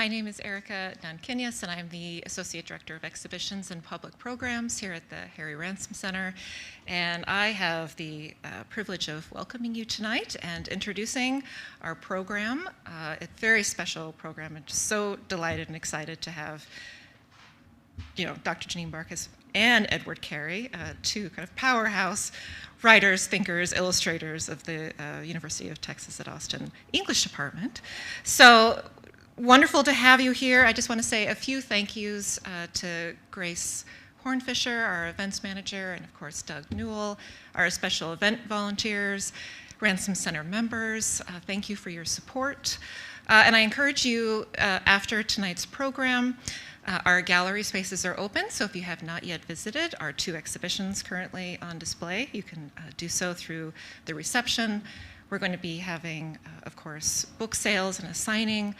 My name is Erica Nankinyas, and I'm the Associate Director of Exhibitions and Public Programs here at the Harry Ransom Center. And I have the privilege of welcoming you tonight and introducing our program, a very special program. I'm just so delighted and excited to have Dr. Janine Barchas and Edward Carey, two kind of powerhouse writers, thinkers, illustrators of the University of Texas at Austin English Department. So wonderful to have you here. I just want to say a few thank yous to Grace Hornfisher, our events manager, and of course Doug Newell, our special event volunteers, Ransom Center members. Thank you for your support. And I encourage you, after tonight's program, our gallery spaces are open, so if you have not yet visited our two exhibitions currently on display, you can do so through the reception. We're going to be having, of course, book sales and a signing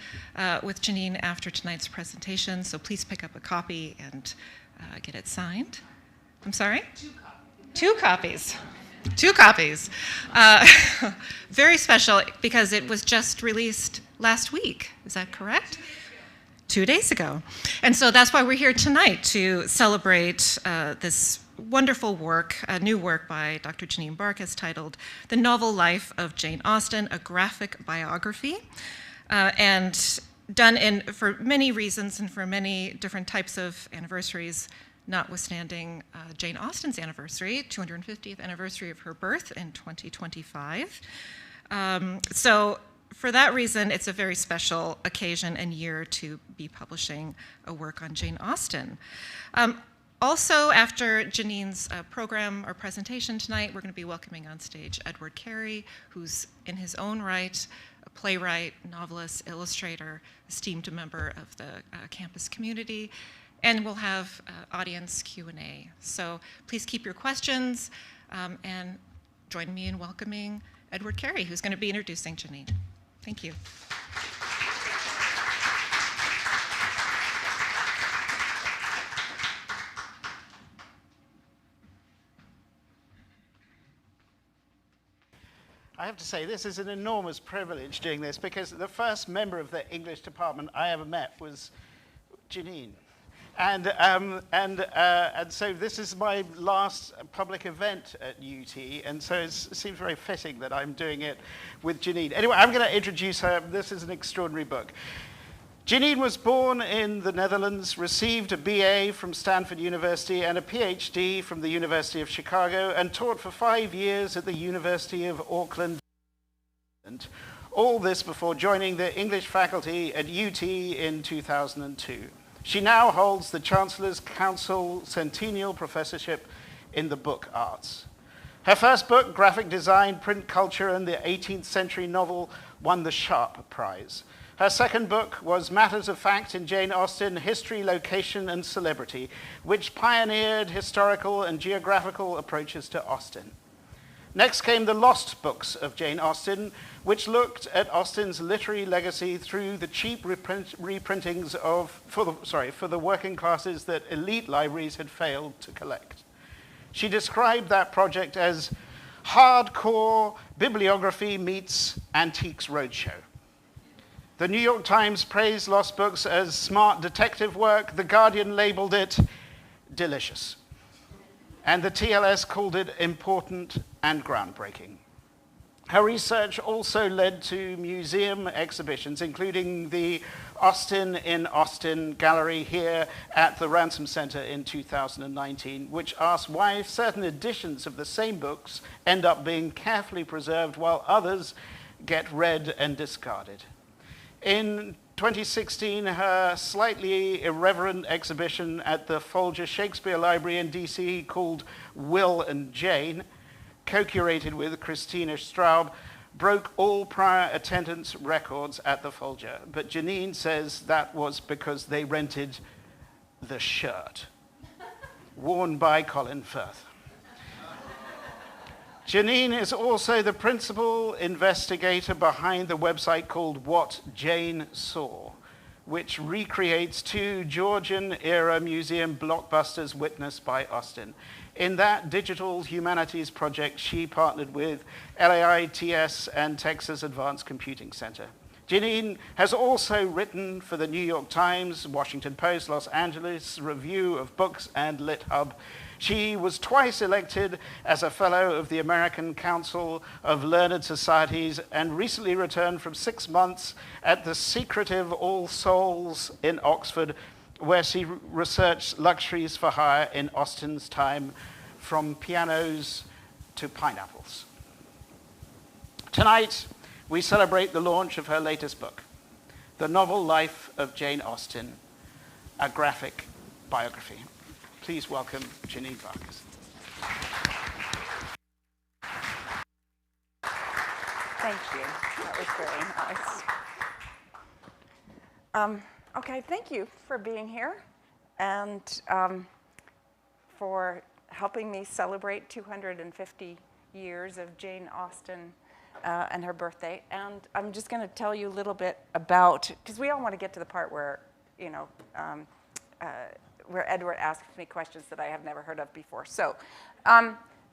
with Janine after tonight's presentation, so please pick up a copy and get it signed. I'm sorry? 2 copies. 2 copies. Very special because it was just released last week. Is that correct? 2 days ago. And so that's why we're here tonight, to celebrate this wonderful work, a new work by Dr. Janine Barchas titled The Novel Life of Jane Austen, a Graphic Biography, and done for many reasons and for many different types of anniversaries, notwithstanding Jane Austen's anniversary, 250th anniversary of her birth in 2025. So for that reason, it's a very special occasion and year to be publishing a work on Jane Austen. Also, after Janine's program or presentation tonight, we're going to be welcoming on stage Edward Carey, who's in his own right a playwright, novelist, illustrator, esteemed member of the campus community, and we'll have audience Q&A. So please keep your questions and join me in welcoming Edward Carey, who's going to be introducing Janine. Thank you. I have to say, this is an enormous privilege doing this, because the first member of the English department I ever met was Janine. And so this is my last public event at UT, and so it seems very fitting that I'm doing it with Janine. Anyway, I'm going to introduce her. This is an extraordinary book. Janine was born in the Netherlands, received a BA from Stanford University and a PhD from the University of Chicago, and taught for 5 years at the University of Auckland. All this before joining the English faculty at UT in 2002. She now holds the Chancellor's Council Centennial Professorship in the Book Arts. Her first book, Graphic Design, Print Culture, and the 18th-Century Novel, won the Sharp Prize. Her second book was Matters of Fact in Jane Austen, History, Location, and Celebrity, which pioneered historical and geographical approaches to Austen. Next came the Lost Books of Jane Austen, which looked at Austen's literary legacy through the cheap reprintings for the working classes that elite libraries had failed to collect. She described that project as hardcore bibliography meets Antiques Roadshow. The New York Times praised Lost Books as smart detective work. The Guardian labeled it delicious. And the TLS called it important and groundbreaking. Her research also led to museum exhibitions, including the Austen in Austin gallery here at the Ransom Center in 2019, which asked why certain editions of the same books end up being carefully preserved while others get read and discarded. In 2016, her slightly irreverent exhibition at the Folger Shakespeare Library in DC called Will and Jane, co-curated with Christina Straub, broke all prior attendance records at the Folger. But Janine says that was because they rented the shirt, worn by Colin Firth. Janine is also the principal investigator behind the website called What Jane Saw, which recreates 2 Georgian-era museum blockbusters witnessed by Austen. In that digital humanities project, she partnered with LAITS and Texas Advanced Computing Center. Janine has also written for the New York Times, Washington Post, Los Angeles Review of Books, and LitHub. She was twice elected as a Fellow of the American Council of Learned Societies and recently returned from 6 months at the secretive All Souls in Oxford, where she researched luxuries for hire in Austen's time, from pianos to pineapples. Tonight, we celebrate the launch of her latest book, The Novel Life of Jane Austen, a graphic biography. Please welcome Janine Barchas. Thank you. That was very nice. Okay, thank you for being here and for helping me celebrate 250 years of Jane Austen and her birthday. And I'm just going to tell you a little bit about, because we all want to get to the part where, where Edward asks me questions that I have never heard of before. So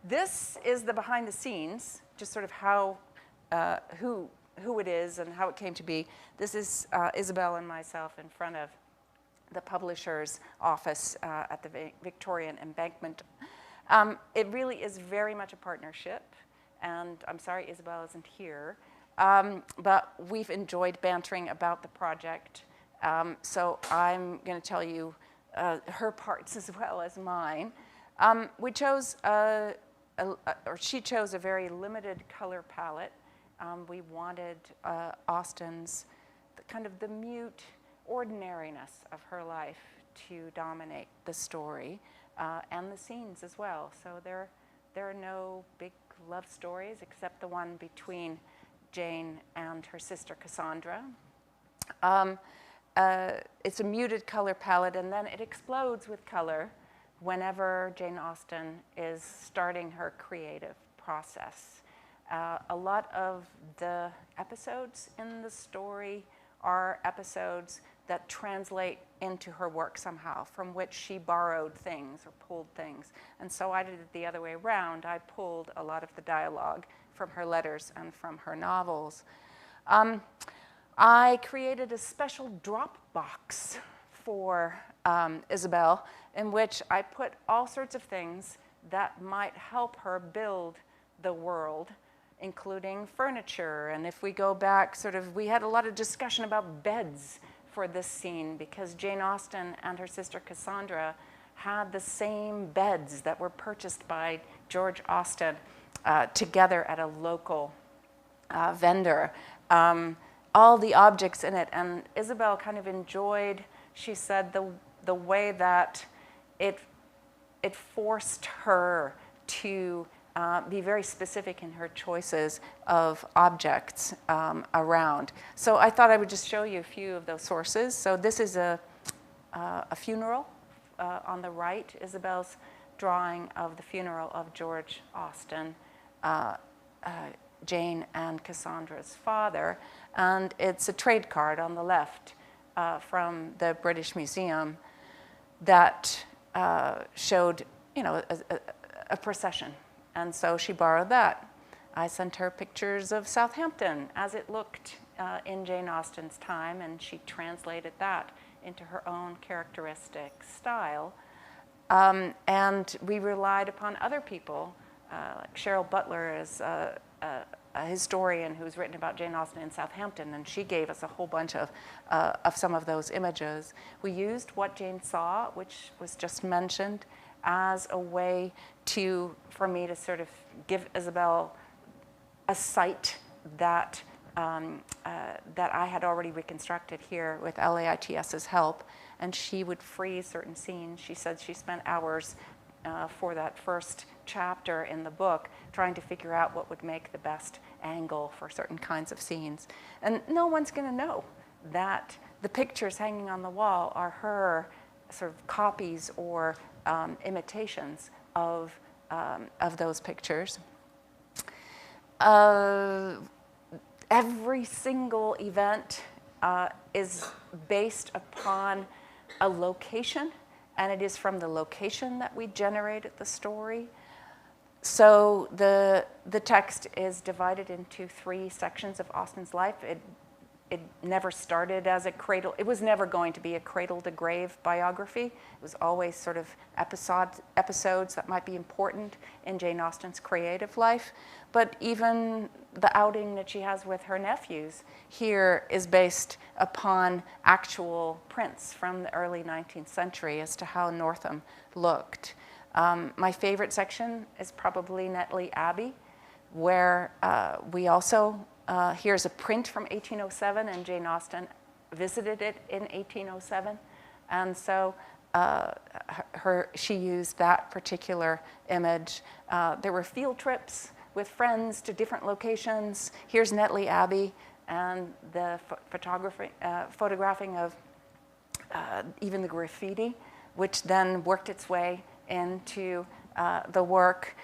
this is the behind the scenes, just sort of how, who it is and how it came to be. This is Isabel and myself in front of the publisher's office at the Victorian Embankment. It really is very much a partnership. And I'm sorry Isabel isn't here, but we've enjoyed bantering about the project. So I'm going to tell you her parts as well as mine. We chose, or she chose a very limited color palette. We wanted Austen's, the mute ordinariness of her life to dominate the story and the scenes as well. So there are no big love stories except the one between Jane and her sister Cassandra. It's a muted color palette, and then it explodes with color whenever Jane Austen is starting her creative process. A lot of the episodes in the story are episodes that translate into her work somehow, from which she borrowed things or pulled things. And so I did it the other way around. I pulled a lot of the dialogue from her letters and from her novels. I created a special Dropbox for Isabel, in which I put all sorts of things that might help her build the world, including furniture. And if we go back, we had a lot of discussion about beds for this scene, because Jane Austen and her sister Cassandra had the same beds that were purchased by George Austen together at a local vendor. All the objects in it, and Isabel kind of enjoyed, she said, the way that it forced her to be very specific in her choices of objects around. So I thought I would just show you a few of those sources. So this is a funeral on the right, Isabel's drawing of the funeral of George Austen, Jane and Cassandra's father. And it's a trade card on the left from the British Museum that showed, a procession. And so she borrowed that. I sent her pictures of Southampton as it looked in Jane Austen's time, and she translated that into her own characteristic style. And we relied upon other people, like Cheryl Butler is a historian who's written about Jane Austen in Southampton, and she gave us a whole bunch of some of those images. We used What Jane Saw, which was just mentioned, as a way for me to sort of give Isabel a site that I had already reconstructed here with LAITS's help, and she would freeze certain scenes. She said she spent hours for that first chapter in the book trying to figure out what would make the best angle for certain kinds of scenes. And no one's going to know that the pictures hanging on the wall are her sort of copies or imitations of those pictures. Every single event is based upon a location, and it is from the location that we generated the story. So the text is divided into 3 sections of Austen's life. it never started as a cradle. It was never going to be a cradle-to-grave biography. It was always sort of episodes that might be important in Jane Austen's creative life. But even the outing that she has with her nephews here is based upon actual prints from the early 19th century as to how Northam looked. My favorite section is probably Netley Abbey, where we also, here's a print from 1807, and Jane Austen visited it in 1807. And so she used that particular image. There were field trips with friends to different locations. Here's Netley Abbey and the photographing of even the graffiti, which then worked its way into the work.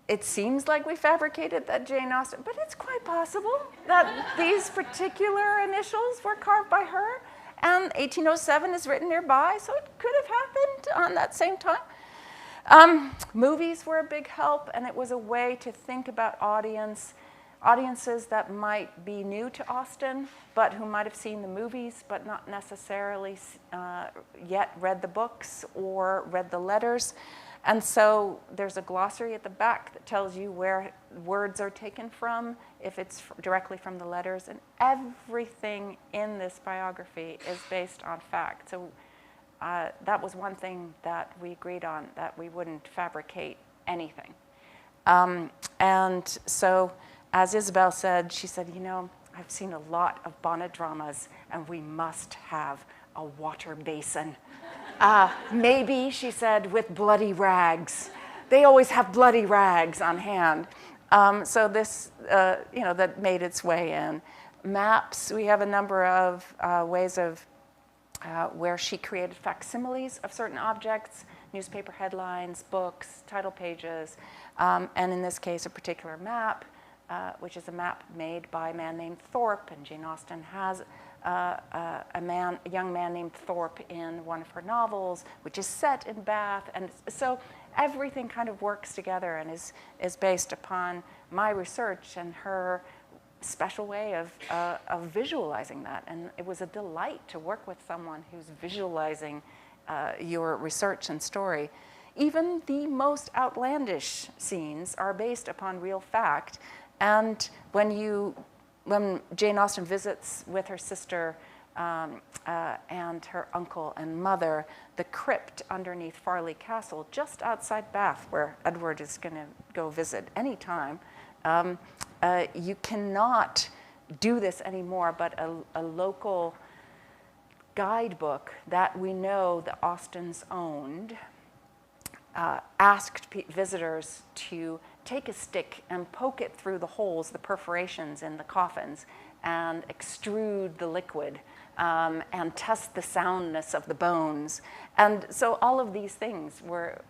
It seems like we fabricated that Jane Austen, but it's quite possible that these particular initials were carved by her, and 1807 is written nearby, so it could have happened on that same time. Movies were a big help, and it was a way to think about audiences that might be new to Austen, but who might have seen the movies, but not necessarily yet read the books or read the letters. And so there's a glossary at the back that tells you where words are taken from, if it's directly from the letters, and everything in this biography is based on fact. So that was one thing that we agreed on, that we wouldn't fabricate anything. And so, as Isabel said, she said, you know, I've seen a lot of bonnet dramas, and we must have a water basin. Maybe, she said, with bloody rags. They always have bloody rags on hand. So this, that made its way in. Maps, we have a number of ways of where she created facsimiles of certain objects, newspaper headlines, books, title pages, and in this case, a particular map, which is a map made by a man named Thorpe, and Jane Austen has a young man named Thorpe in one of her novels, which is set in Bath. And so everything kind of works together and is based upon my research and her special way of visualizing that. And it was a delight to work with someone who's visualizing your research and story. Even the most outlandish scenes are based upon real fact. And when Jane Austen visits with her sister and her uncle and mother, the crypt underneath Farleigh Castle, just outside Bath, where Edward is going to go visit anytime, you cannot do this anymore, but a local guidebook that we know the Austens owned asked visitors to take a stick and poke it through the holes, the perforations in the coffins, and extrude the liquid and test the soundness of the bones. And so all of these things were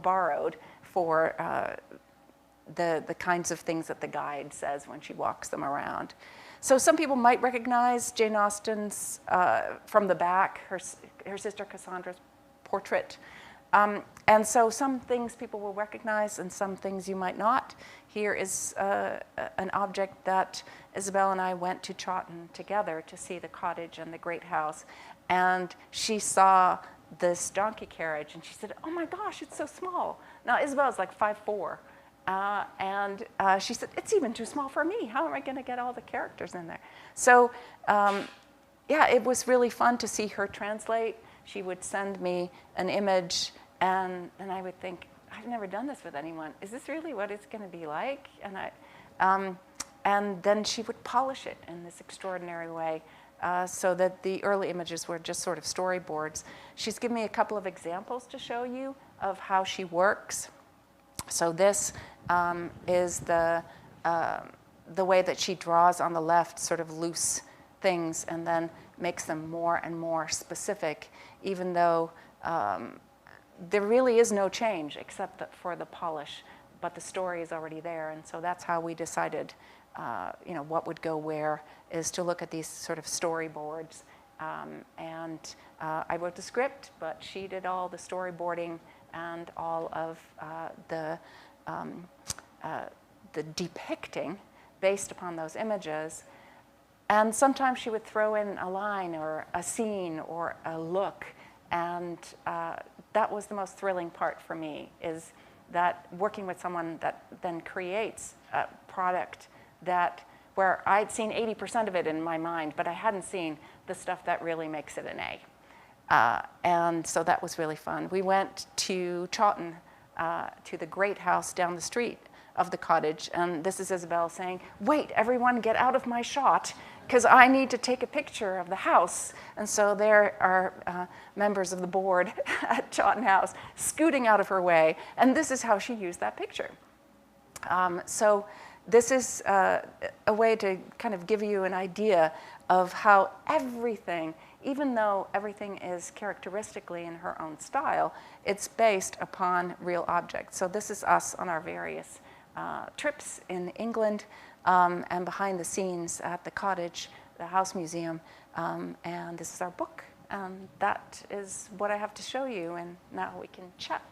borrowed for the kinds of things that the guide says when she walks them around. So some people might recognize Jane Austen's, from the back, her sister Cassandra's portrait. And so some things people will recognize and some things you might not. Here is an object that Isabel and I went to Chawton together to see the cottage and the great house. And she saw this donkey carriage and she said, oh my gosh, it's so small. Now Isabel's like 5'4". And she said, it's even too small for me. How am I going to get all the characters in there? So yeah, it was really fun to see her translate. She would send me an image, and I would think, I've never done this with anyone. Is this really what it's going to be like? And then she would polish it in this extraordinary way, so that the early images were just sort of storyboards. She's given me a couple of examples to show you of how she works. So this is the way that she draws on the left, sort of loose things, and then makes them more and more specific, even though there really is no change except for the polish, but the story is already there. And so that's how we decided what would go where, is to look at these sort of storyboards. I wrote the script, but she did all the storyboarding and all of the depicting based upon those images. And sometimes she would throw in a line or a scene or a look. And that was the most thrilling part for me, is that working with someone that then creates a product where I'd seen 80% of it in my mind, but I hadn't seen the stuff that really makes it an A. And so that was really fun. We went to Chawton, to the great house down the street of the cottage. And this is Isabel saying, "Wait, everyone get out of my shot, because I need to take a picture of the house." And so there are members of the board at Chawton House scooting out of her way. And this is how she used that picture. So this is a way to kind of give you an idea of how everything, even though everything is characteristically in her own style, it's based upon real objects. So this is us on our various trips in England, and behind the scenes at the cottage, the House Museum, and this is our book. And that is what I have to show you, and now we can chat.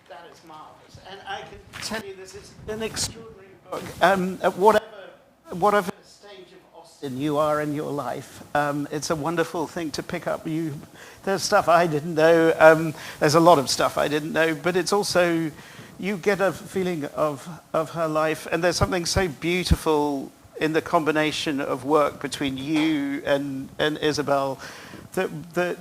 That is marvelous, and I can tell you this is an extraordinary book. At whatever stage of Austen you are in your life, it's a wonderful thing to pick up. There's stuff I didn't know. There's a lot of stuff I didn't know, but it's also, you get a feeling of her life, and there's something so beautiful in the combination of work between you and Isabel, that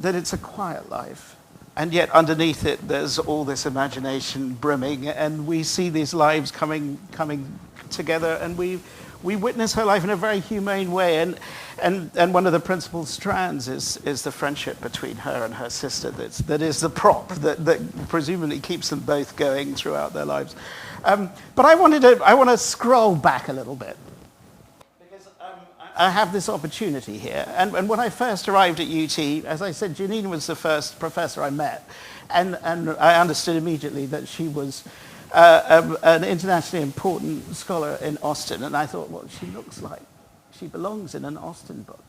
it's a quiet life. And yet underneath it, there's all this imagination brimming, and we see these lives coming together, and we witness her life in a very humane way. And one of the principal strands is the friendship between her and her sister. That is the prop that presumably keeps them both going throughout their lives. But I want to scroll back a little bit, because I have this opportunity here. And when I first arrived at UT, as I said, Janine was the first professor I met. And I understood immediately that she was an internationally important scholar in Austen. And I thought, well, she looks like she belongs in an Austen book,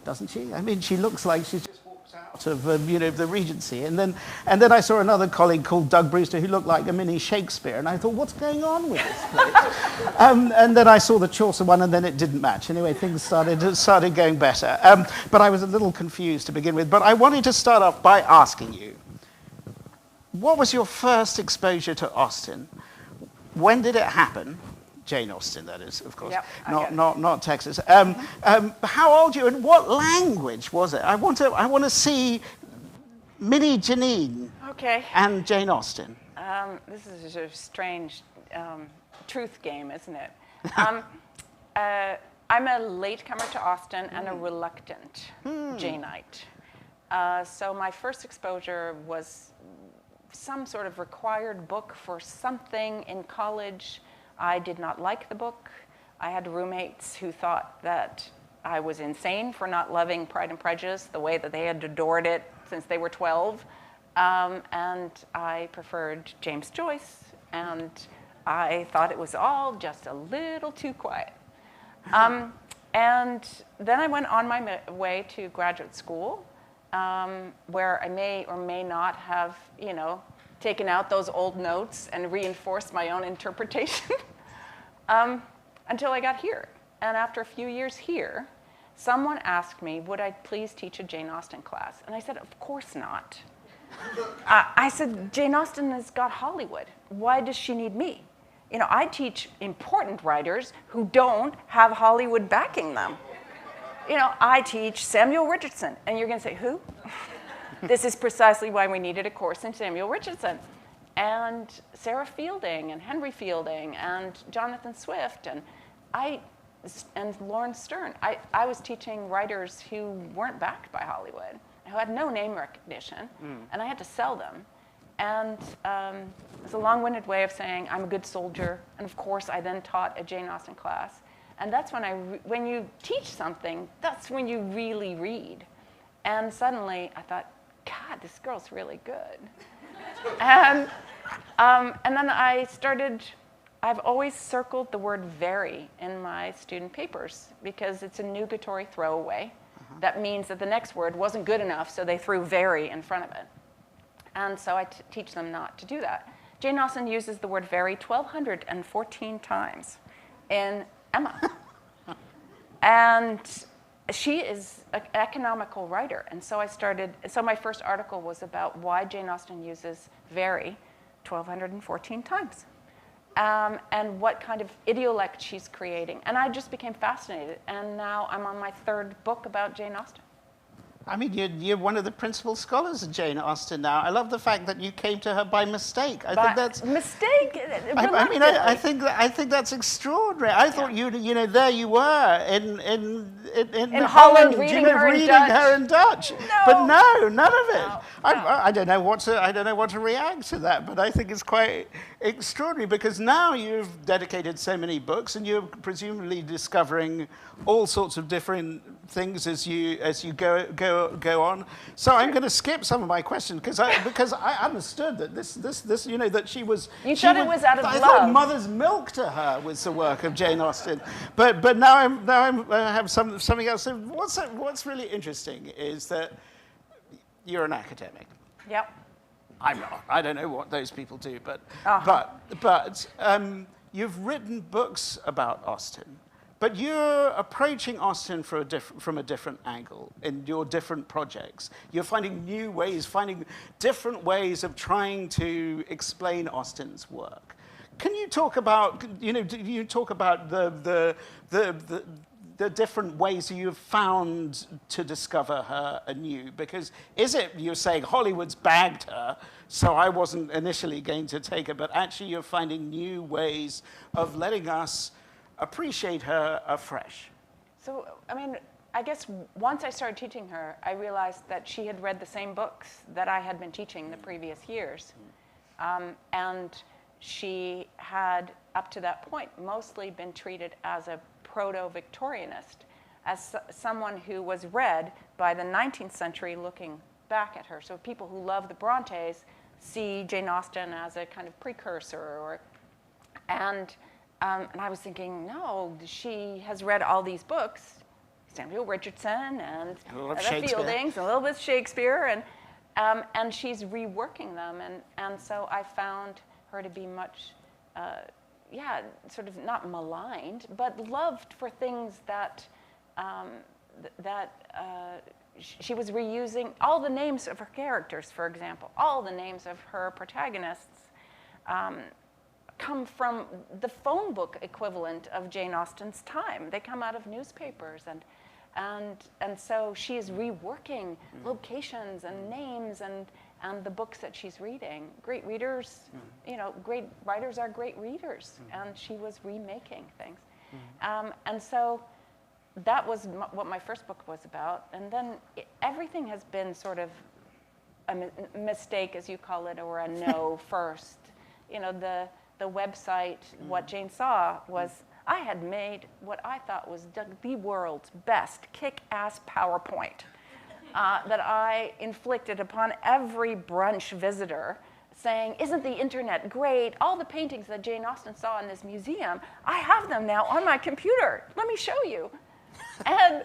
doesn't she? I mean, she looks like she's just walked out of the Regency. And then I saw another colleague called Doug Brewster who looked like a mini Shakespeare. And I thought, what's going on with this place? And then I saw the Chaucer one, and then it didn't match. Anyway, things started going better. But I was a little confused to begin with. But I wanted to start off by asking you, what was your first exposure to Austen? When did it happen? Jane Austen, that is, of course. Yep, not Texas. How old were you, and what language was it? I want to see mini Janine. Okay. And Jane Austen. This is a strange truth game, isn't it? I'm a latecomer to Austen and a reluctant Janeite. So my first exposure was some sort of required book for something in college. I did not like the book. I had roommates who thought that I was insane for not loving Pride and Prejudice the way that they had adored it since they were 12. And I preferred James Joyce, and I thought it was all just a little too quiet. And then I went on my way to graduate school, where I may or may not have, taken out those old notes and reinforced my own interpretation until I got here. And after a few years here, someone asked me, would I please teach a Jane Austen class? And I said, of course not. I said, Jane Austen has got Hollywood. Why does she need me? I teach important writers who don't have Hollywood backing them. I teach Samuel Richardson, and you're going to say, who? This is precisely why we needed a course in Samuel Richardson, and Sarah Fielding, and Henry Fielding, and Jonathan Swift, and Lawrence Stern. I was teaching writers who weren't backed by Hollywood, who had no name recognition, and I had to sell them. And it's a long-winded way of saying I'm a good soldier, and of course I then taught a Jane Austen class. And that's when you teach something, that's when you really read. And suddenly I thought, God, this girl's really good. And then I started I've always circled the word very in my student papers because it's a nugatory throwaway. That means that the next word wasn't good enough, so they threw very in front of it. And so I teach them not to do that. Jane Austen uses the word very 1,214 times in Emma. And she is an economical writer. And so so my first article was about why Jane Austen uses very 1,214 times. And what kind of idiolect she's creating. And I just became fascinated. And now I'm on my third book about Jane Austen. I mean, you're one of the principal scholars of Jane Austen now. I love the fact that you came to her by mistake. I think that's mistake. I think that's extraordinary. I thought there you were in Holland reading her in Dutch. No. But no, none of it. No. I don't know what to react to that. But I think it's quite extraordinary because now you've dedicated so many books and you're presumably discovering all sorts of different things as you go on. So I'm going to skip some of my questions because I understood that this that she was. You thought it was out of love. I thought Mother's Milk to her was the work of Jane Austen, but now I have something else. So what's really interesting is that you're an academic. Yep. I'm not. I don't know what those people do, but you've written books about Austen. But you're approaching Austen from a different angle in your different projects. You're finding new ways, finding different ways of trying to explain Austen's work. Can you talk about, the different ways you've found to discover her anew? Because is it you're saying Hollywood's bagged her, so I wasn't initially going to take her, but actually you're finding new ways of letting us appreciate her afresh? So, I mean, I guess once I started teaching her, I realized that she had read the same books that I had been teaching the previous years. And she had, up to that point, mostly been treated as a proto-Victorianist, as someone who was read by the 19th century looking back at her. So people who love the Brontes see Jane Austen as a kind of precursor. And I was thinking, no, she has read all these books, Samuel Richardson and the Fieldings, and a little bit of Shakespeare, and she's reworking them. And so I found her to be much, sort of not maligned, but loved for things that she was reusing. All the names of her characters, for example, all the names of her protagonists come from the phone book equivalent of Jane Austen's time. They come out of newspapers, and so she is reworking locations and names and the books that she's reading. Great readers, great writers are great readers, and she was remaking things. And so that was what my first book was about. And then everything has been sort of a mistake, as you call it, or a no first. The website, what Jane saw was I had made what I thought was the world's best kick-ass PowerPoint that I inflicted upon every brunch visitor, saying, isn't the internet great? All the paintings that Jane Austen saw in this museum, I have them now on my computer. Let me show you. And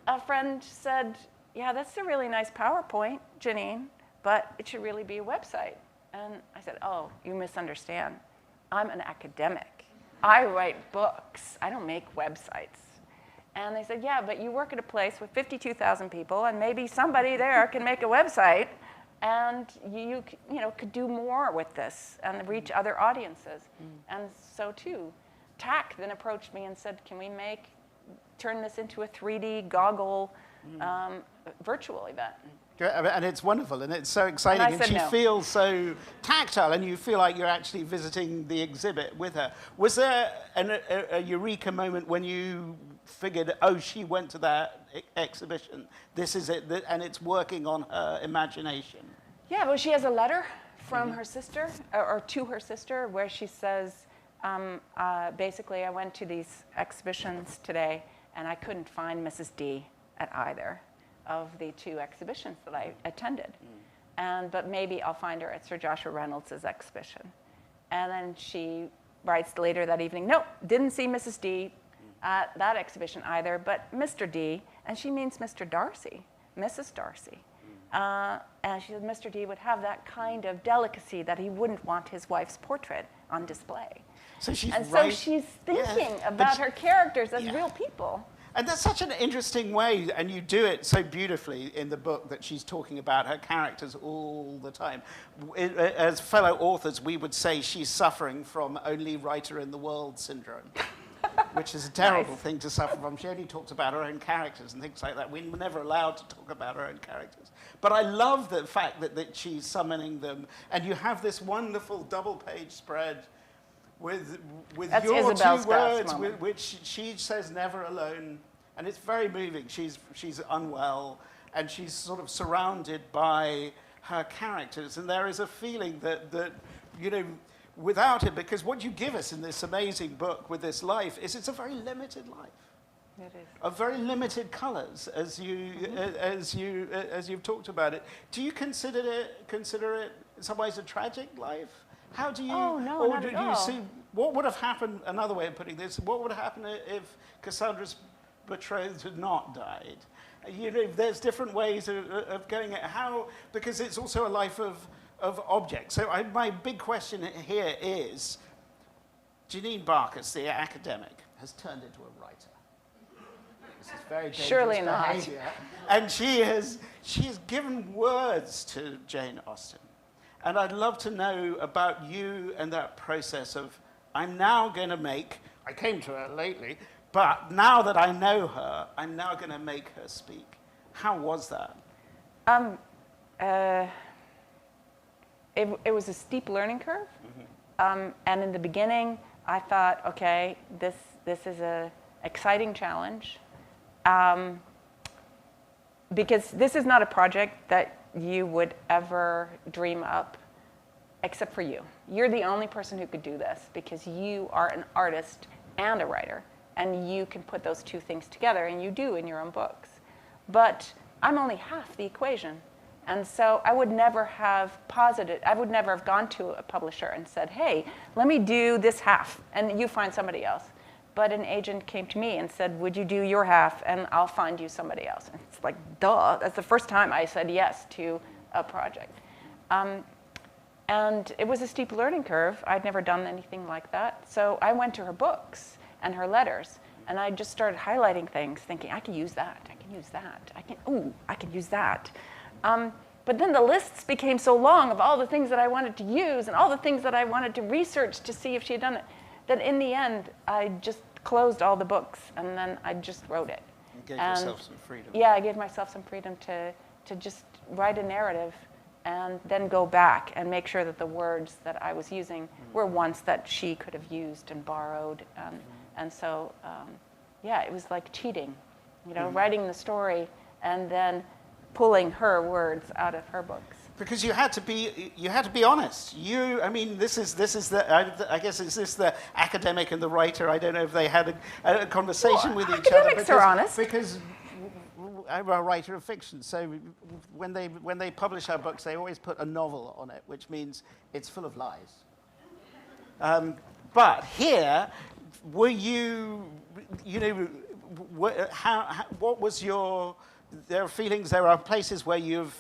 a friend said, yeah, that's a really nice PowerPoint, Janine, but it should really be a website. And I said, oh, you misunderstand. I'm an academic. I write books. I don't make websites. And they said, yeah, but you work at a place with 52,000 people, and maybe somebody there can make a website, and you could do more with this and reach other audiences. And so, too, TAC then approached me and said, can we turn this into a 3D goggle virtual event? And it's wonderful, and it's so exciting, and she feels so tactile, and you feel like you're actually visiting the exhibit with her. Was there a eureka moment when you figured, oh, she went to that exhibition, this is it, and it's working on her imagination? Yeah, well, she has a letter from her sister, or to her sister, where she says, basically, I went to these exhibitions today, and I couldn't find Mrs. D at either of the two exhibitions that I attended. But maybe I'll find her at Sir Joshua Reynolds' exhibition. And then she writes later that evening, nope, didn't see Mrs. D at that exhibition either, but Mr. D, and she means Mr. Darcy, Mrs. Darcy. And she said Mr. D would have that kind of delicacy that he wouldn't want his wife's portrait on display. So she's so she's thinking about her characters as real people. And that's such an interesting way, and you do it so beautifully in the book, that she's talking about her characters all the time. As fellow authors, we would say she's suffering from only writer in the world syndrome, which is a terrible thing to suffer from. She only talks about her own characters and things like that. We were never allowed to talk about her own characters. But I love the fact that she's summoning them, and you have this wonderful double-page spread with your Isabel's two words, moment. which she says never alone, and it's very moving. She's unwell, and she's sort of surrounded by her characters, and there is a feeling that you know, without it, because what you give us in this amazing book with this life is it's a very limited life. It is. Of very limited colours, as you've talked about it. Do you consider it in some ways a tragic life? How do you? Oh no, or not do at you all. see what would have happened? Another way of putting this: what would have happened if Cassandra's betrothed had not died? You know, there's different ways of going at how, because it's also a life of objects. So my big question here is: Janine Barchas, the academic, has turned into a writer. This is very dangerous Surely not. behavior. And she has given words to Jane Austen. And I'd love to know about you and that process of, I'm now going to make, I came to her lately, but now that I know her, I'm now going to make her speak. How was that? It was a steep learning curve. And in the beginning, I thought, okay, this is an exciting challenge. Because this is not a project that you would ever dream up except for you. You're the only person who could do this because you are an artist and a writer, and you can put those two things together, and you do in your own books. But I'm only half the equation. And so I would never have gone to a publisher and said, hey, let me do this half, and you find somebody else. But an agent came to me and said, would you do your half, and I'll find you somebody else. And it's like, duh, that's the first time I said yes to a project. And it was a steep learning curve. I'd never done anything like that. So I went to her books and her letters, and I just started highlighting things, thinking, I can use that, I can use that, I can use that. But then the lists became so long of all the things that I wanted to use and all the things that I wanted to research to see if she had done it, that in the end, I just closed all the books, and then I just wrote it. You gave yourself some freedom. Yeah, I gave myself some freedom to just write a narrative and then go back and make sure that the words that I was using were ones that she could have used and borrowed. And so, yeah, it was like cheating, you know, writing the story and then pulling her words out of her books. Because you had to be honest. I mean, this is the, I guess, is this the academic and the writer? I don't know if they had a conversation with each other. Academics are honest. Because I'm a writer of fiction, so when they publish our books, they always put a novel on it, which means it's full of lies. But here, were you know, what was your? There are feelings. There are places where you've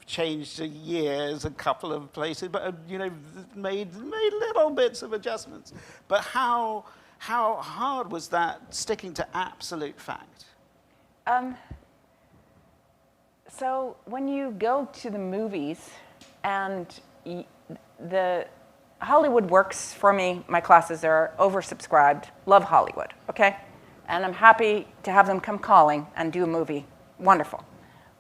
changed years, a couple of places, but you know, made little bits of adjustments. But how hard was that sticking to absolute fact? So when you go to the movies, and the Hollywood works for me, my classes are oversubscribed, love Hollywood, okay? And I'm happy to have them come calling and do a movie, wonderful.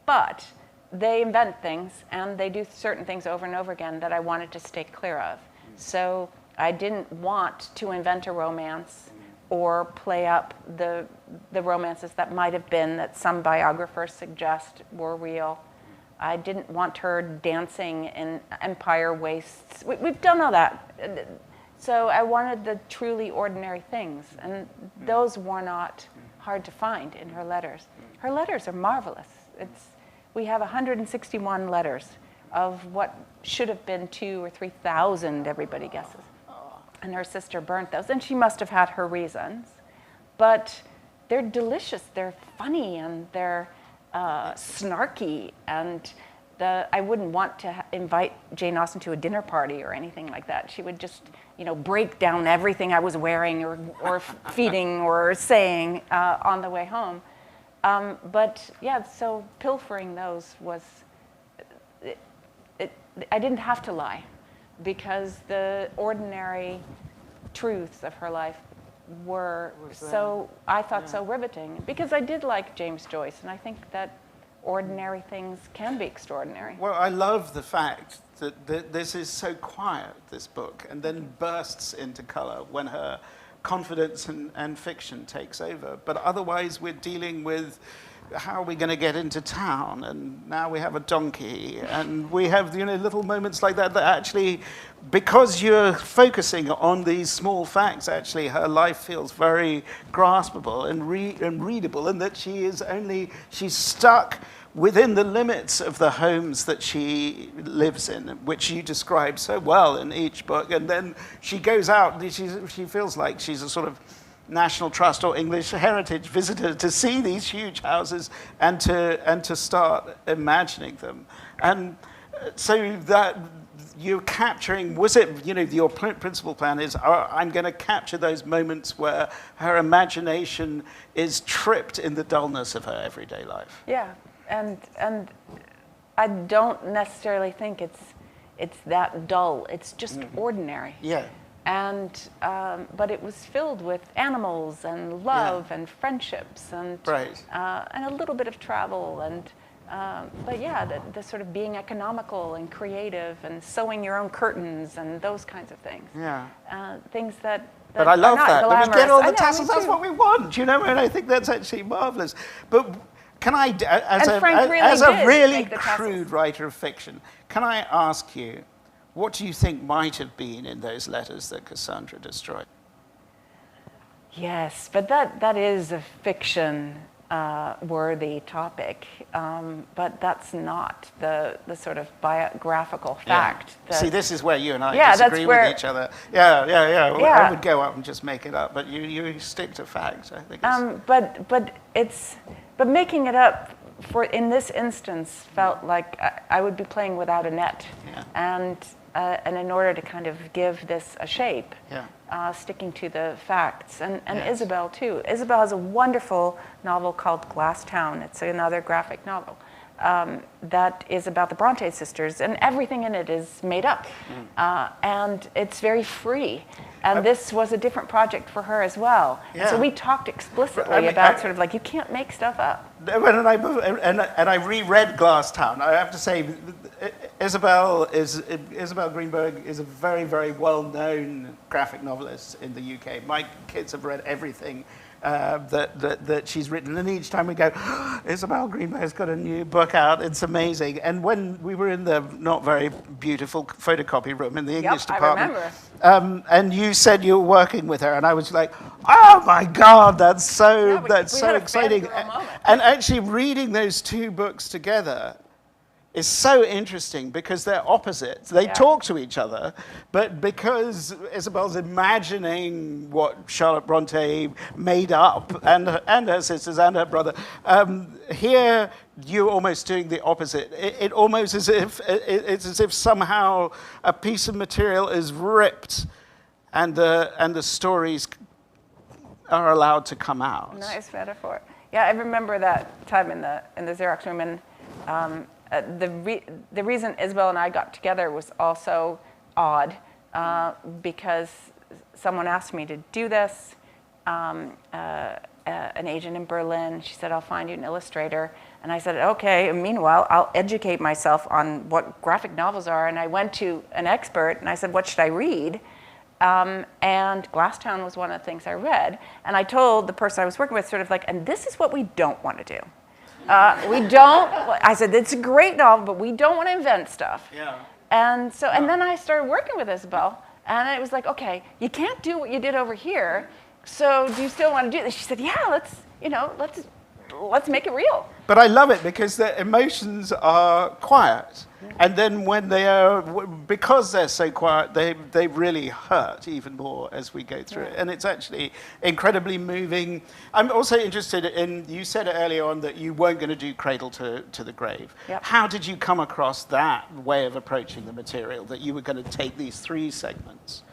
But they invent things, and they do certain things over and over again that I wanted to stay clear of. So I didn't want to invent a romance or play up the romances that might have been that some biographers suggest were real. I didn't want her dancing in empire waists. We've done all that. So I wanted the truly ordinary things, and those were not hard to find in her letters. Her letters are marvelous. We have 161 letters of what should have been 2,000 or 3,000, everybody guesses. and her sister burnt those, and she must have had her reasons. But they're delicious, they're funny, and they're snarky, and I wouldn't want to invite Jane Austen to a dinner party or anything like that. She would just, break down everything I was wearing or feeding or saying on the way home. But yeah, so pilfering those was, I didn't have to lie, because the ordinary truths of her life were so, I thought, so riveting, because I did like James Joyce, and I think that ordinary things can be extraordinary. Well, I love the fact that this is so quiet, this book, and then bursts into color when her confidence and fiction takes over. But otherwise, we're dealing with how are we going to get into town, and now we have a donkey, and we have little moments like that actually, because you're focusing on these small facts, actually her life feels very graspable and readable, and that she's stuck within the limits of the homes that she lives in, which you describe so well in each book. And then she goes out, and she feels like she's a sort of National Trust or English heritage visitor to see these huge houses and to start imagining them. And so that you're capturing, was it, your principal plan is, I'm going to capture those moments where her imagination is tripped in the dullness of her everyday life. Yeah, and I don't necessarily think it's that dull. It's just ordinary. Yeah. And but it was filled with animals and love and friendships and a little bit of travel and but yeah, the sort of being economical and creative and sewing your own curtains and those kinds of things. Yeah. Things that but I love that. Glamorous. We get all the tassels. That's what we want, And I think that's actually marvelous. But can I, as a really crude writer of fiction, can I ask you, what do you think might have been in those letters that Cassandra destroyed? Yes, but that is a fiction-worthy topic, but that's not the sort of biographical fact. Yeah. See, this is where you and I disagree with each other. Yeah. Well, I would go up and just make it up, but you stick to facts. I think. But making it up in this instance felt like I would be playing without a net, and in order to kind of give this a shape, sticking to the facts, and Isabel too. Isabel has a wonderful novel called Glass Town. It's another graphic novel that is about the Bronte sisters, and everything in it is made up, and it's very free. And this was a different project for her as well. Yeah. So we talked explicitly about sort of like, you can't make stuff up. And I reread Glass Town. I have to say, Isabel Greenberg is a very, very well-known graphic novelist in the UK. My kids have read everything that she's written, and each time we go, Isabel Greenberg's got a new book out, it's amazing. And when we were in the not very beautiful photocopy room in the English department, I remember. And you said you were working with her, and I was like, oh my God, that's so exciting. And actually reading those two books together is so interesting because they're opposites. They talk to each other, but because Isabel's imagining what Charlotte Bronte made up, and her sisters and her brother, here you're almost doing the opposite. It almost it's as if somehow a piece of material is ripped, and the stories are allowed to come out. Nice metaphor. Yeah, I remember that time in the Xerox room, and the reason Isabel and I got together was also odd, because someone asked me to do this, an agent in Berlin. She said, I'll find you an illustrator. And I said, okay, and meanwhile, I'll educate myself on what graphic novels are. And I went to an expert, and I said, what should I read? And Glass Town was one of the things I read. And I told the person I was working with sort of like, and this is what we don't want to do. I said, it's a great novel, but we don't want to invent stuff. Yeah. And so, and then I started working with Isabel, and it was like, okay, you can't do what you did over here, so do you still want to do this? She said, yeah, let's make it real. But I love it because the emotions are quiet. And then when they are, because they're so quiet, they really hurt even more as we go through it. And it's actually incredibly moving. I'm also interested in, you said earlier on that you weren't going to do Cradle to the Grave. Yep. How did you come across that way of approaching the material, that you were going to take these 3 segments?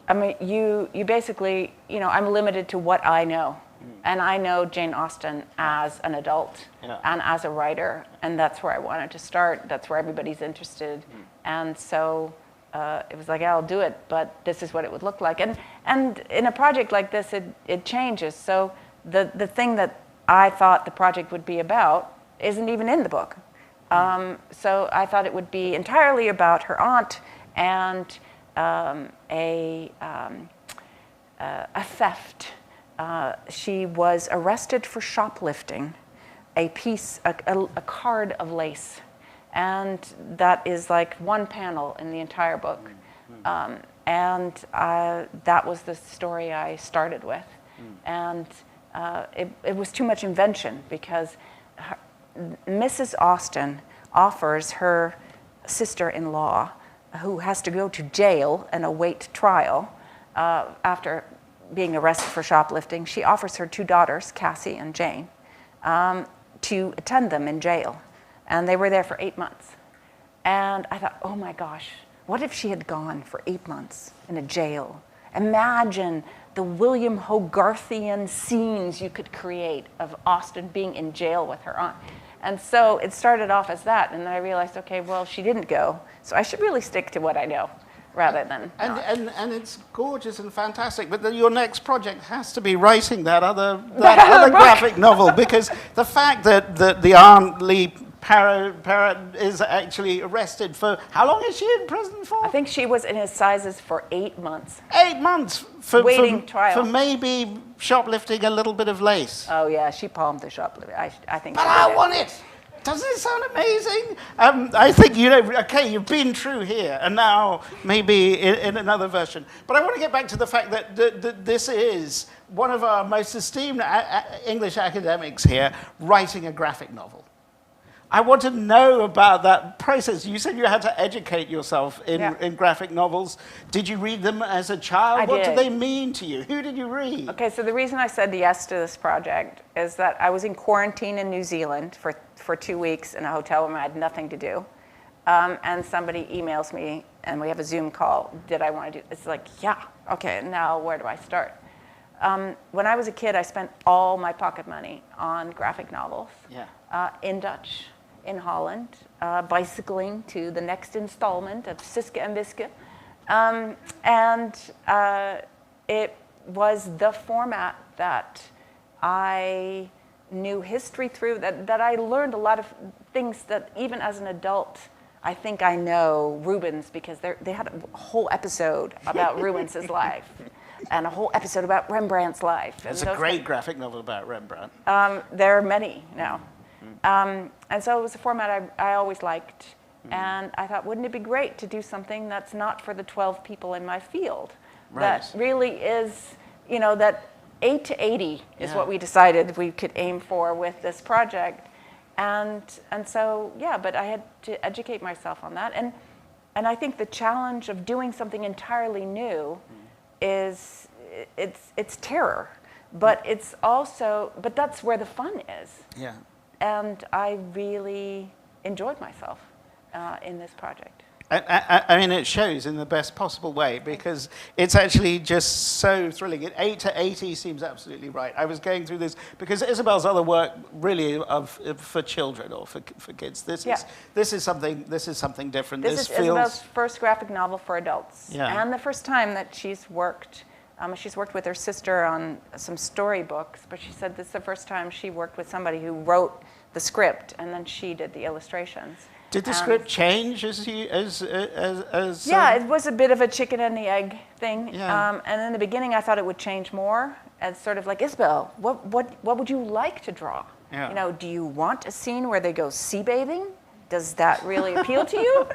I mean, you basically, I'm limited to what I know. And I know Jane Austen as an adult and as a writer, and that's where I wanted to start. That's where everybody's interested. And so it was like, yeah, I'll do it, but this is what it would look like. And in a project like this, it changes. So the thing that I thought the project would be about isn't even in the book. So I thought it would be entirely about her aunt and a theft. She was arrested for shoplifting a card of lace. And that is like one panel in the entire book. And that was the story I started with. And it was too much invention because Mrs. Austen offers her sister-in-law, who has to go to jail and await trial after being arrested for shoplifting, she offers her 2 daughters, Cassie and Jane, to attend them in jail. And they were there for 8 months. And I thought, oh my gosh, what if she had gone for 8 months in a jail? Imagine the William Hogarthian scenes you could create of Austen being in jail with her aunt. And so it started off as that, and then I realized, okay, well, she didn't go, so I should really stick to what I know. Rather than and it's gorgeous and fantastic, but your next project has to be writing that other graphic novel, because the fact that the Aunt Lee Parrott is actually arrested for, how long is she in prison for? I think she was in assizes for 8 months. 8 months for waiting trial for maybe shoplifting a little bit of lace. Oh yeah, she palmed the shoplifting. I think. But I want it. Doesn't it sound amazing? I think, okay, you've been true here, and now maybe in another version. But I want to get back to the fact that this is one of our most esteemed English academics here writing a graphic novel. I want to know about that process. You said you had to educate yourself in graphic novels. Did you read them as a child? What did they mean to you? Who did you read? Okay, so the reason I said yes to this project is that I was in quarantine in New Zealand for 2 weeks in a hotel room. I had nothing to do. And somebody emails me, and we have a Zoom call. Did I want to do It's like, yeah, okay, now where do I start? When I was a kid, I spent all my pocket money on graphic novels in Dutch. In Holland, bicycling to the next installment of Siske and Wiske. It was the format that I knew history through, that I learned a lot of things that even as an adult, I think I know Rubens, because they had a whole episode about Rubens's life and a whole episode about Rembrandt's life. It's a great graphic novel about Rembrandt. There are many now. And so it was a format I always liked. And I thought, wouldn't it be great to do something that's not for the 12 people in my field? Right. That really is, that 8 to 80 is what we decided we could aim for with this project. And so, but I had to educate myself on that. And I think the challenge of doing something entirely new is, it's terror. But it's also, that's where the fun is. Yeah. And I really enjoyed myself in this project. I mean, it shows in the best possible way, because it's actually just so thrilling. 8 to 80 seems absolutely right. I was going through this because Isabel's other work really for children or for kids. This is something different. This is Isabel's first graphic novel for adults, and the first time that she's worked. She's worked with her sister on some storybooks, but she said this is the first time she worked with somebody who wrote the script, and then she did the illustrations. Did the script change as Yeah, it was a bit of a chicken and the egg thing. Yeah. And in the beginning, I thought it would change more, as sort of like, Isabel, what would you like to draw? Yeah. Do you want a scene where they go sea bathing? Does that really appeal to you?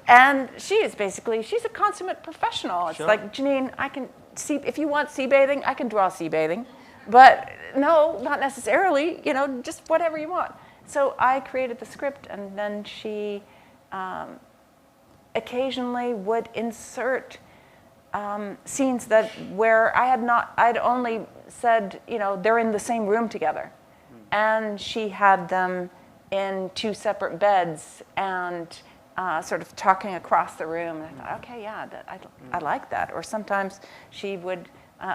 And she's a consummate professional. It's like, Janine, I can see, if you want sea bathing, I can draw sea bathing. But no, not necessarily, just whatever you want. So I created the script, and then she occasionally would insert scenes where I'd only said, they're in the same room together. And she had them in 2 separate beds and sort of talking across the room. And I thought, okay, yeah, I like that. Or sometimes she would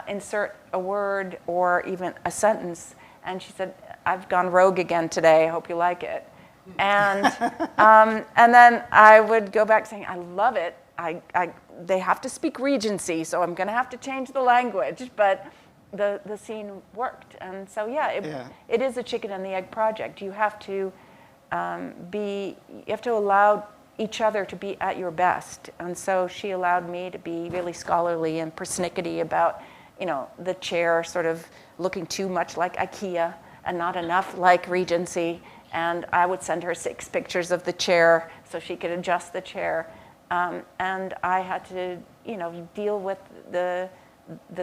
insert a word or even a sentence, and she said, I've gone rogue again today, I hope you like it. And then I would go back saying, I love it. They have to speak Regency, so I'm going to have to change the language, but the scene worked. And so, it is a chicken and the egg project. You have to allow each other to be at your best. And so she allowed me to be really scholarly and persnickety about, the chair sort of looking too much like IKEA and not enough like Regency. And I would send her 6 pictures of the chair so she could adjust the chair. And I had to, deal with the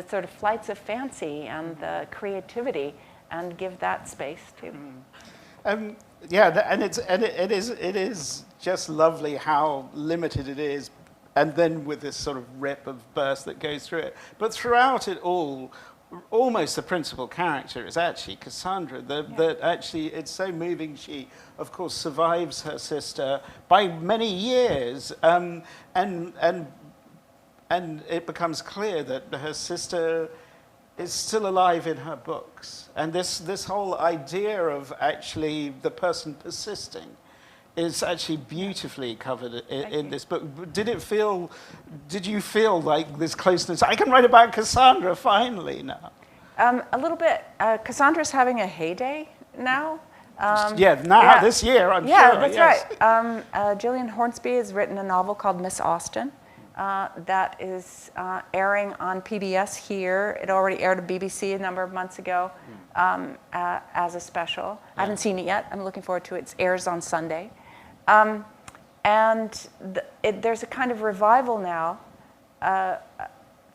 sort of flights of fancy and the creativity and give that space too. And it is just lovely how limited it is, and then with this sort of rip of burst that goes through it. But throughout it all, almost the principal character is actually Cassandra. That actually, it's so moving. She, of course, survives her sister by many years, and it becomes clear that her sister is still alive in her books. And this whole idea of actually the person persisting is actually beautifully covered in this book. Did you feel like this closeness? I can write about Cassandra finally now. A little bit. Cassandra's having a heyday now. This year, I'm sure. Yeah, that's right. Gillian Hornsby has written a novel called Miss Austen that is airing on PBS here. It already aired on BBC a number of months ago as a special. I haven't seen it yet. I'm looking forward to it. It airs on Sunday. There's a kind of revival now, a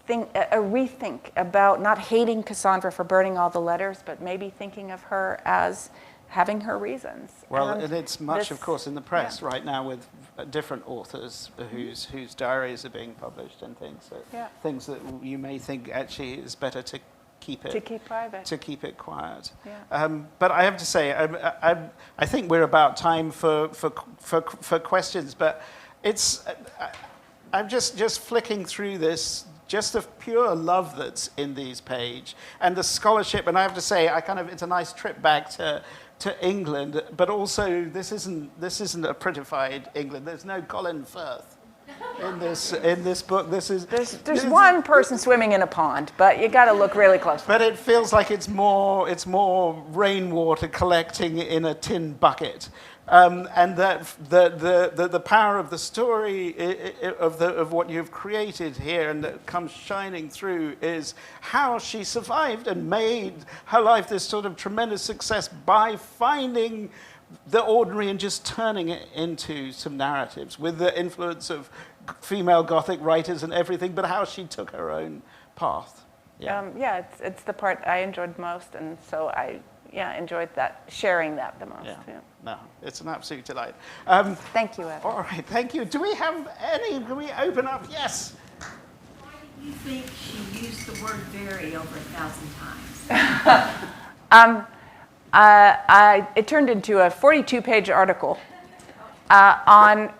rethink about not hating Cassandra for burning all the letters, but maybe thinking of her as having her reasons. Well, and it's much, of course, in the press right now with different authors whose diaries are being published and things. So things that you may think actually is better to keep private, to keep it quiet. Yeah. But I have to say, I think we're about time for questions. But I'm just flicking through this. Just the pure love that's in these pages and the scholarship. And I have to say, it's a nice trip back to England. But also, this isn't a prettified England. There's no Colin Firth in this book. There's one person swimming in a pond, but you got to look really close. But it feels like it's more rainwater collecting in a tin bucket. And that the power of the story of what you've created here and that comes shining through is how she survived and made her life this sort of tremendous success by finding the ordinary and just turning it into some narratives with the influence of female Gothic writers and everything, but how she took her own path. It's the part I enjoyed most, and so I enjoyed sharing that the most. No, it's an absolute delight. Thank you, Ed. All right, thank you. Do we have any? Can we open up? Yes. Why do you think she used the word very over 1,000 times? It turned into a 42-page article on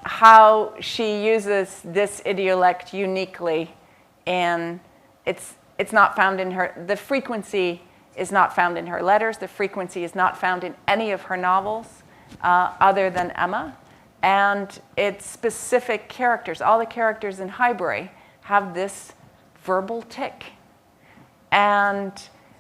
how she uses this idiolect uniquely, and it's not found in her. The frequency is not found in her letters. The frequency is not found in any of her novels other than Emma. And it's specific characters. All the characters in Highbury have this verbal tic. And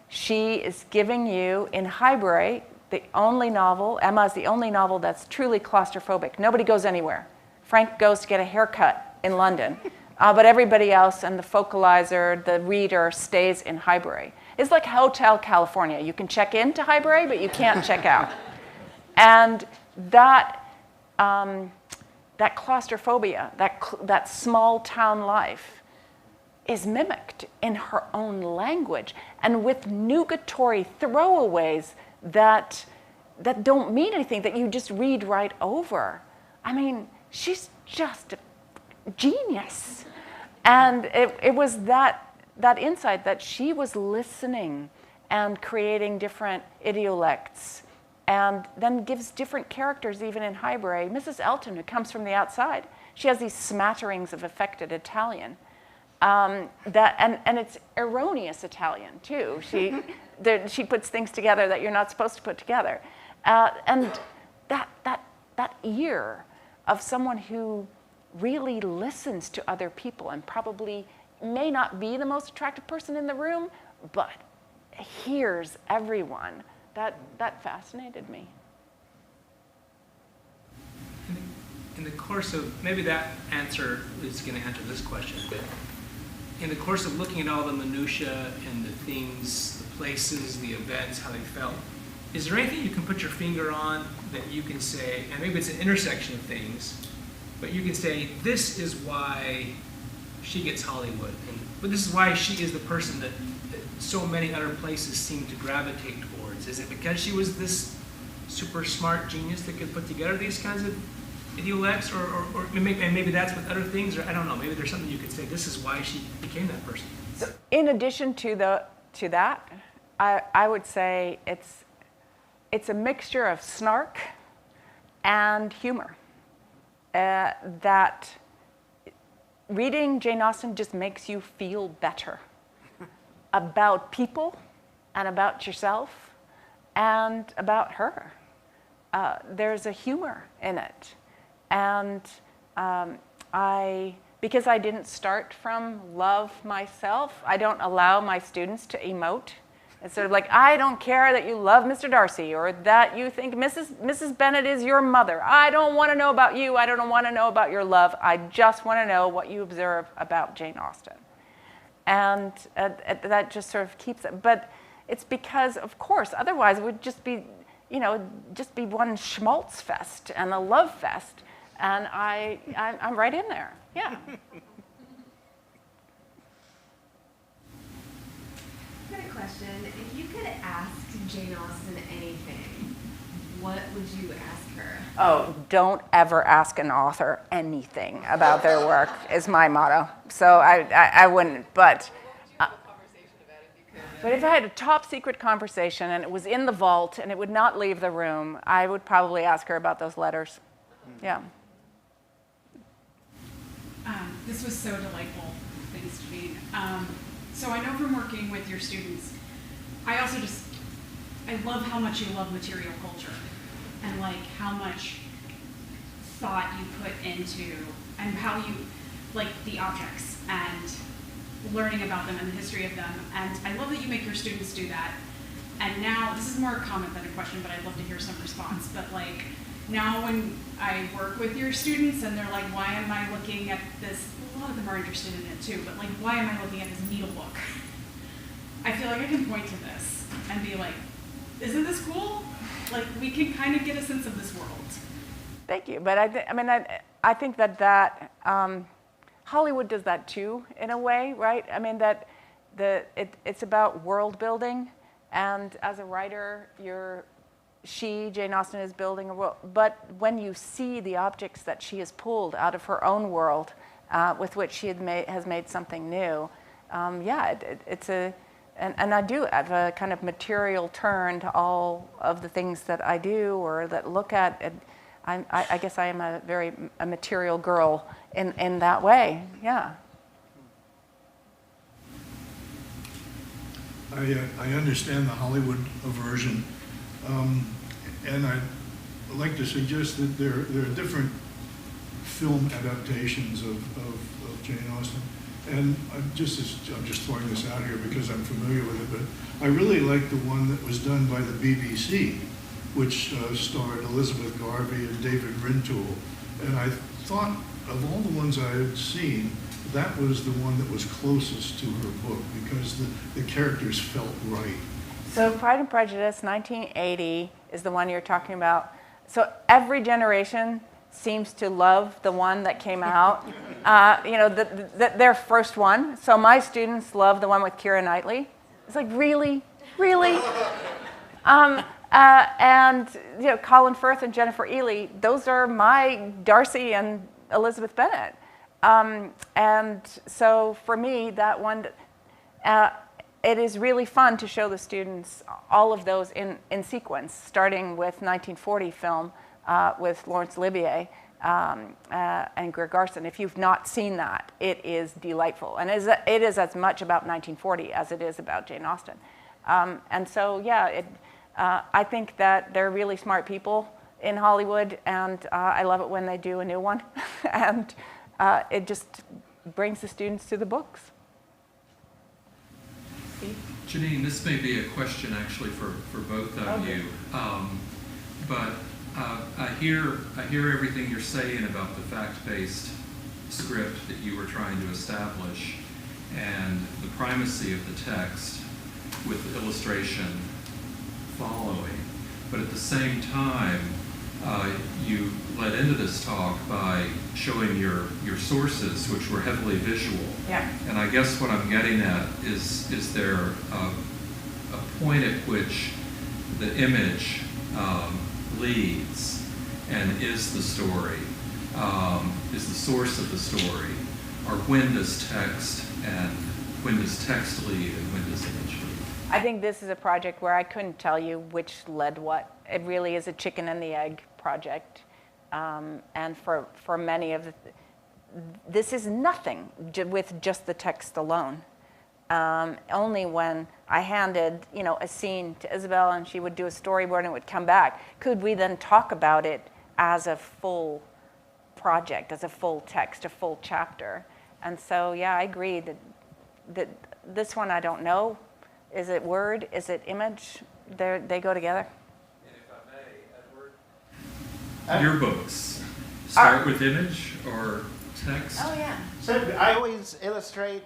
she is giving you, in Highbury, the only novel, Emma is the only novel that's truly claustrophobic. Nobody goes anywhere. Frank goes to get a haircut in London. But everybody else and the focalizer, the reader, stays in Highbury. It's like Hotel California. You can check into Highbury, but you can't check out. And that claustrophobia, that small town life, is mimicked in her own language and with nugatory throwaways that don't mean anything, that you just read right over. I mean, she's just a genius. And it was that insight that she was listening and creating different idiolects, and then gives different characters even in Highbury. Mrs. Elton, who comes from the outside, she has these smatterings of affected Italian. And it's erroneous Italian too. She puts things together that you're not supposed to put together. And that ear of someone who really listens to other people and probably may not be the most attractive person in the room, but hears everyone. That fascinated me. In the course of, maybe that answer is going to answer this question, but in the course of looking at all the minutiae and the things, the places, the events, how they felt, is there anything you can put your finger on that you can say, and maybe it's an intersection of things, but you can say, this is why she gets Hollywood, but this is why she is the person that so many other places seem to gravitate towards? Is it because she was this super smart genius that could put together these kinds of idiolects, or maybe that's with other things, or I don't know, maybe there's something you could say, this is why she became that person? So in addition to that, I would say it's a mixture of snark and humor. That reading Jane Austen just makes you feel better about people and about yourself and about her. There's a humor in it. And because I didn't start from love myself, I don't allow my students to emote. It's sort of like, I don't care that you love Mr. Darcy or that you think Mrs. Bennet is your mother. I don't want to know about you. I don't want to know about your love. I just want to know what you observe about Jane Austen. And that just sort of keeps it. But it's because, of course, otherwise it would just be, just be one schmaltz fest and a love fest. And I'm right in there. Yeah. I've got a question. If you could ask Jane Austen anything, what would you ask her? Oh, don't ever ask an author anything about their work is my motto. So I wouldn't, but if I had a top secret conversation and it was in the vault and it would not leave the room, I would probably ask her about those letters. Yeah. This was so delightful. Thanks, Janine. So I know from working with your students, I love how much you love material culture and like how much thought you put into and how you like the objects and learning about them and the history of them. And I love that you make your students do that. And now, this is more a comment than a question, but I'd love to hear some response. But like, now when I work with your students and they're like, why am I looking at this? A lot of them are interested in it too, but like, why am I looking at this needlebook? I feel like I can point to this and be like, isn't this cool? Like, we can kind of get a sense of this world. Thank you. But I think that Hollywood does that too, in a way, right? I mean, it's about world building. And as a writer, Jane Austen is building a world. But when you see the objects that she has pulled out of her own world, with which she has made something new, and I do have a kind of material turn to all of the things that I do or that look at. I guess I am a material girl in that way. Yeah. I understand the Hollywood aversion, and I'd like to suggest that there are different film adaptations of Jane Austen. And I'm just throwing this out here because I'm familiar with it, but I really like the one that was done by the BBC, which starred Elizabeth Garvey and David Rintoul. And I thought of all the ones I had seen, that was the one that was closest to her book because the characters felt right. So Pride and Prejudice, 1980, is the one you're talking about. So every generation seems to love the one that came out, their first one. So my students love the one with Keira Knightley. It's like, really? Really? And Colin Firth and Jennifer Ely, those are my Darcy and Elizabeth Bennet. And so for me, that one, it is really fun to show the students all of those in sequence, starting with 1940 film with Laurence Olivier and Greer Garson. If you've not seen that, it is delightful. And it is as much about 1940 as it is about Jane Austen. And so, yeah, I think that they're really smart people in Hollywood, and I love it when they do a new one. And it just brings the students to the books. Steve? Janine, this may be a question actually for both of you, but I hear everything you're saying about the fact-based script that you were trying to establish and the primacy of the text with the illustration following. But at the same time, you led into this talk by showing your sources, which were heavily visual. Yeah. And I guess what I'm getting at is there a point at which the image leads and is the story, is the source of the story, or when does text lead and when does image lead? I think this is a project where I couldn't tell you which led what. It really is a chicken and the egg project. And for many of this is nothing with just the text alone. Only when I handed, a scene to Isabel and she would do a storyboard and it would come back, could we then talk about it as a full project, as a full text, a full chapter. And so, yeah, I agree that this one I don't know. Is it word? Is it image? They go together. And if I may, Edward, your books start with image or text? Oh, yeah. So I always illustrate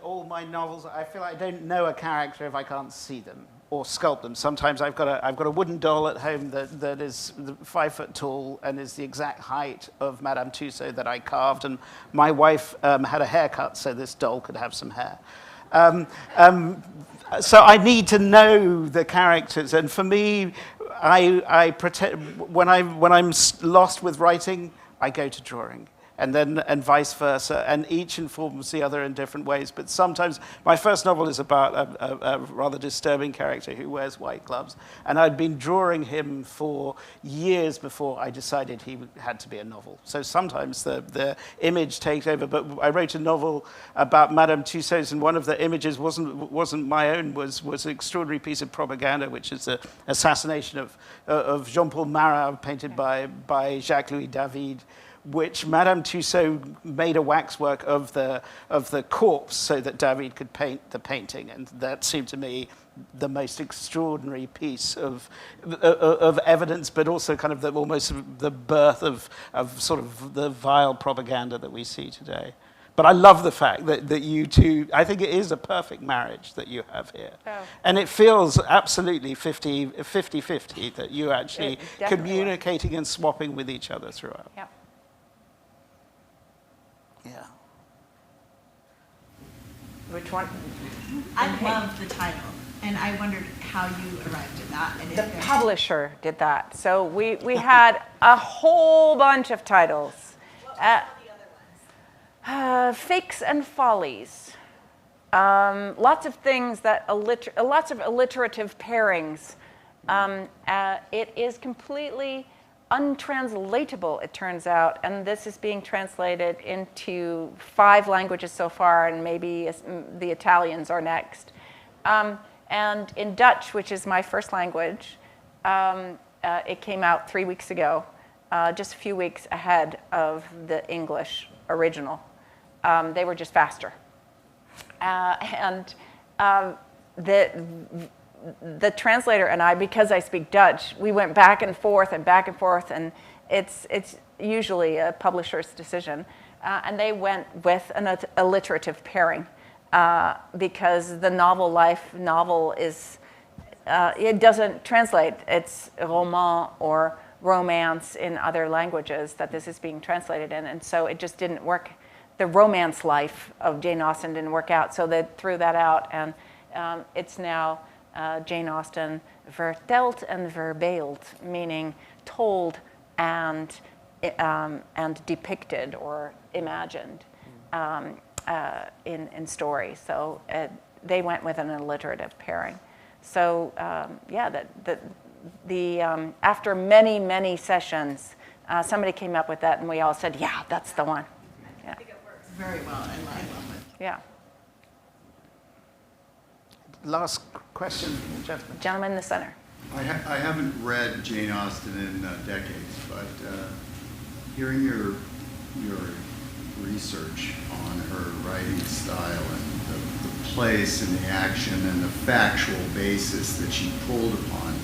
all my novels. I feel I don't know a character if I can't see them or sculpt them. Sometimes I've got a wooden doll at home that is 5 foot tall and is the exact height of Madame Tussaud that I carved. And my wife had a haircut so this doll could have some hair. So I need to know the characters, and for me, I pretend when I'm lost with writing, I go to drawing, and vice versa, and each informs the other in different ways. But sometimes my first novel is about a rather disturbing character who wears white gloves, and I'd been drawing him for years before I decided he had to be a novel. So sometimes the image takes over. But I wrote a novel about Madame Tussaud, and one of the images wasn't my own, was an extraordinary piece of propaganda, which is the assassination of Jean-Paul Marat, painted by Jacques-Louis David, which Madame Tussaud made a waxwork of the corpse so that David could paint the painting, and that seemed to me the most extraordinary piece of evidence, but also kind of almost the birth of sort of the vile propaganda that we see today. But I love the fact that you two, I think it is a perfect marriage that you have here. Oh. And it feels absolutely 50-50 that you're actually communicating and swapping with each other throughout. Yeah. Yeah. Which one? I love the title, and I wondered how you arrived at that. And the publisher did that. So we had a whole bunch of titles. What were the other ones? Fakes and Follies. Lots of things that lots of alliterative pairings. It is completely untranslatable, it turns out, and this is being translated into 5 languages so far, and maybe the Italians are next. And in Dutch, which is my first language, it came out 3 weeks ago, just a few weeks ahead of the English original. They were just faster. The translator and I, because I speak Dutch, we went back and forth, and it's usually a publisher's decision. And they went with an alliterative pairing because the novel is, it doesn't translate. It's roman or romance in other languages that this is being translated in, and so it just didn't work. The romance life of Jane Austen didn't work out, so they threw that out, and it's now Jane Austen verteld and verbeeld, meaning told and depicted or imagined in story. So they went with an alliterative pairing. So after many sessions, somebody came up with that, and we all said, yeah, that's the one. Yeah. I think it works very well, and I love it. Yeah. Last question, gentlemen. Gentleman in the center. I haven't read Jane Austen in decades, but hearing your research on her writing style and the place and the action and the factual basis that she pulled upon,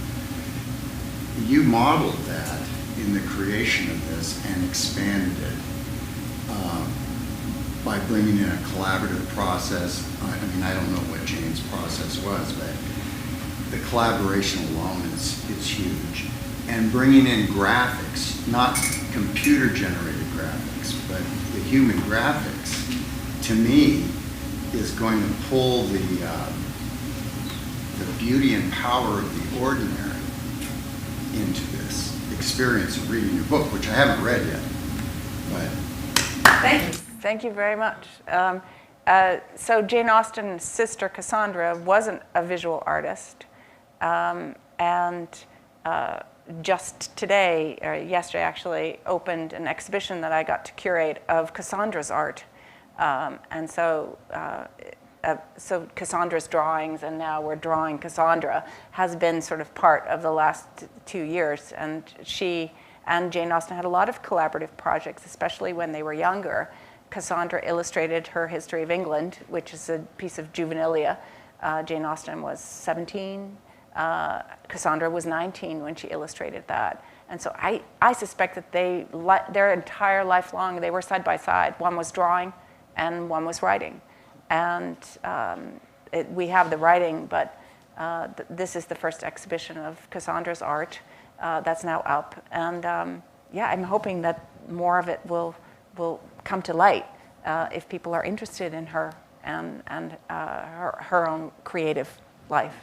you modeled that in the creation of this and expanded it by bringing in a collaborative process. I mean, I don't know what Jane's process was, but the collaboration alone is huge. And bringing in graphics, not computer-generated graphics, but the human graphics, to me, is going to pull the beauty and power of the ordinary into this experience of reading your book, which I haven't read yet. But thank you. Thank you very much. So Jane Austen's sister Cassandra wasn't a visual artist, and just today, or yesterday actually, opened an exhibition that I got to curate of Cassandra's art. And so Cassandra's drawings, and now we're drawing Cassandra, has been sort of part of the last 2 years. And she and Jane Austen had a lot of collaborative projects, especially when they were younger. Cassandra illustrated her History of England, which is a piece of juvenilia. Jane Austen was 17. Cassandra was 19 when she illustrated that. And so I suspect that their entire life long, they were side by side. One was drawing and one was writing. And we have the writing, but this is the first exhibition of Cassandra's art that's now up. And yeah, I'm hoping that more of it will come to light if people are interested in her and her own creative life.